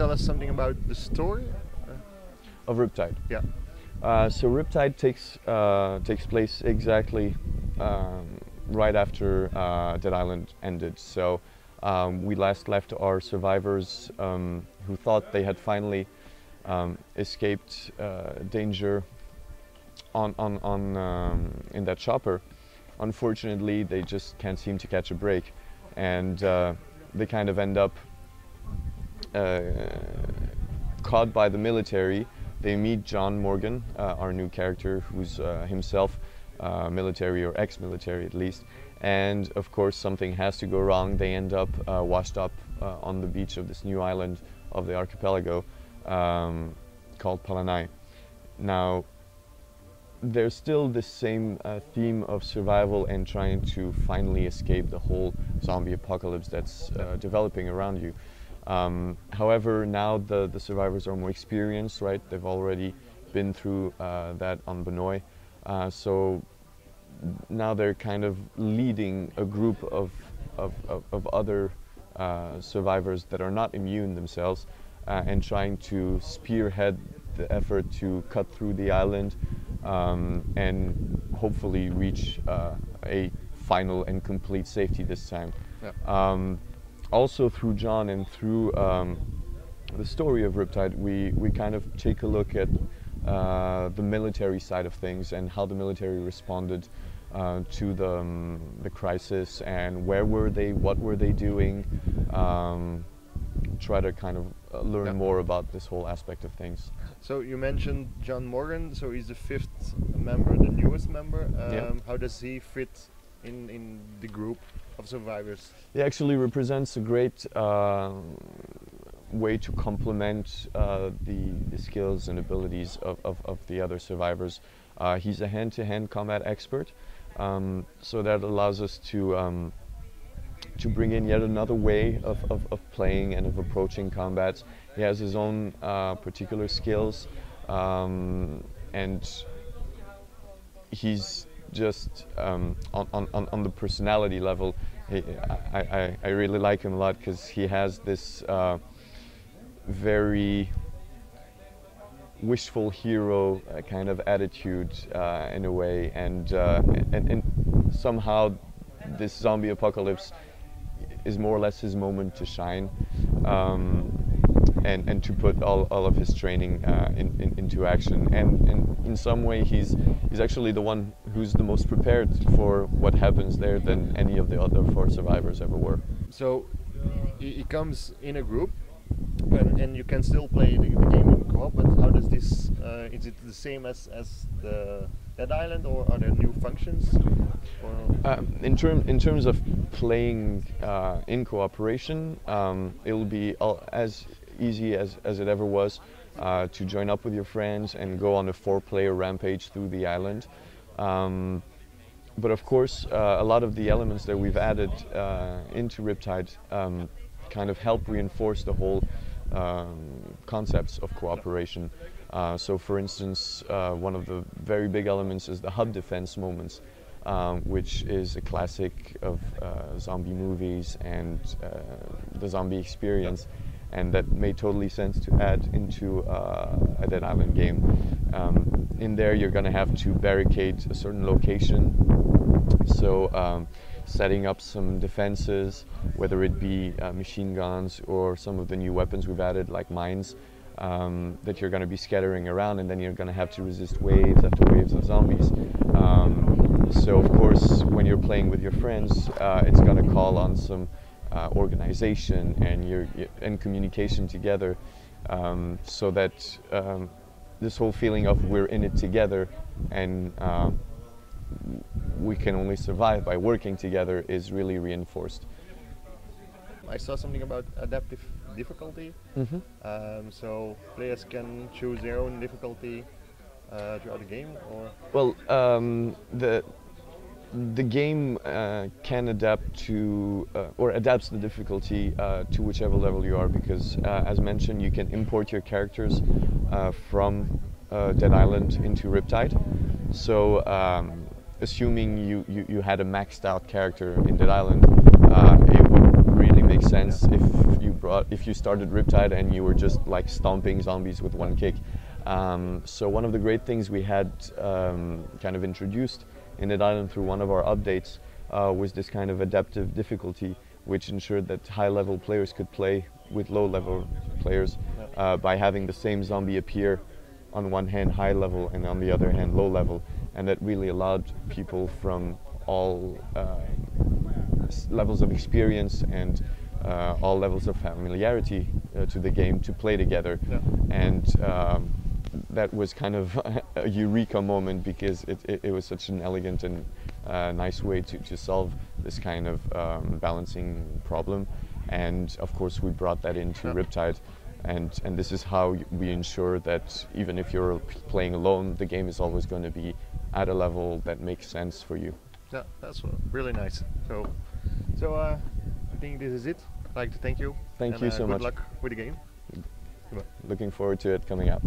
tell us something about the story of Riptide? Yeah. So Riptide takes place exactly right after Dead Island ended. So we last left our survivors who thought they had finally escaped danger in that chopper. Unfortunately, they just can't seem to catch a break, and they kind of end up caught by the military. They meet John Morgan, our new character, who's himself military or ex-military at least, and of course something has to go wrong. They end up washed up on the beach of this new island of the archipelago called Palanai. Now, there's still the same theme of survival and trying to finally escape the whole zombie apocalypse that's developing around you. However, now the survivors are more experienced, right? They've already been through that on Benoi. So now they're kind of leading a group of other survivors that are not immune themselves and trying to spearhead the effort to cut through the island and hopefully reach a final and complete safety this time. Yeah. Also through John and through the story of Riptide, we kind of take a look at the military side of things and how the military responded to the crisis, and where were they, what were they doing, try to kind of learn more about this whole aspect of things. So you mentioned John Morgan, so he's the 5th member, the newest member. How does he fit in the group of survivors? He actually represents a great way to complement the skills and abilities of the other survivors. He's a hand-to-hand combat expert, so that allows us to bring in yet another way of playing and of approaching combats. He has his own particular skills, and he's just on the personality level. I really like him a lot because he has this very wishful hero kind of attitude in a way, and somehow this zombie apocalypse is more or less his moment to shine, and to put all of his training into action. And in some way he's actually the one who's the most prepared for what happens there than any of the other 4 survivors ever were. So he comes in a group, and you can still play the game in co-op, but how does this, is it the same as the Dead Island, or are there new functions? In terms of playing in cooperation, it'll be as easy as it ever was to join up with your friends and go on a 4-player rampage through the island. But of course, a lot of the elements that we've added into Riptide kind of help reinforce the whole concepts of cooperation. So for instance, one of the very big elements is the hub defense moments, which is a classic of zombie movies and the zombie experience, and that made totally sense to add into a Dead Island game. In there you're going to have to barricade a certain location, so setting up some defenses, whether it be machine guns or some of the new weapons we've added like mines, that you're going to be scattering around, and then you're going to have to resist waves after waves of zombies. So of course when you're playing with your friends, it's going to call on some organization and communication together, so that this whole feeling of we're in it together and we can only survive by working together is really reinforced. I saw something about adaptive difficulty. Mm-hmm. So players can choose their own difficulty throughout the game, or? Well, the game can adapt to, or adapts the difficulty to whichever level you are, because as mentioned, you can import your characters from Dead Island into Riptide. So assuming you had a maxed out character in Dead Island, it would really make make sense if you started Riptide and you were just like stomping zombies with one kick. So one of the great things we had kind of introduced in Dead Island through one of our updates was this kind of adaptive difficulty, which ensured that high-level players could play with low-level players by having the same zombie appear on one hand high level and on the other hand low level, and that really allowed people from all levels of experience and all levels of familiarity to the game to play together. And that was kind of a eureka moment, because it was such an elegant and nice way to solve this kind of balancing problem. And of course we brought that into Riptide, and this is how we ensure that even if you're playing alone, the game is always going to be at a level that makes sense for you. Yeah, that's really nice. So I think this is it. I'd like to thank you. Thank you so much. Good luck with the game. Looking forward to it coming out.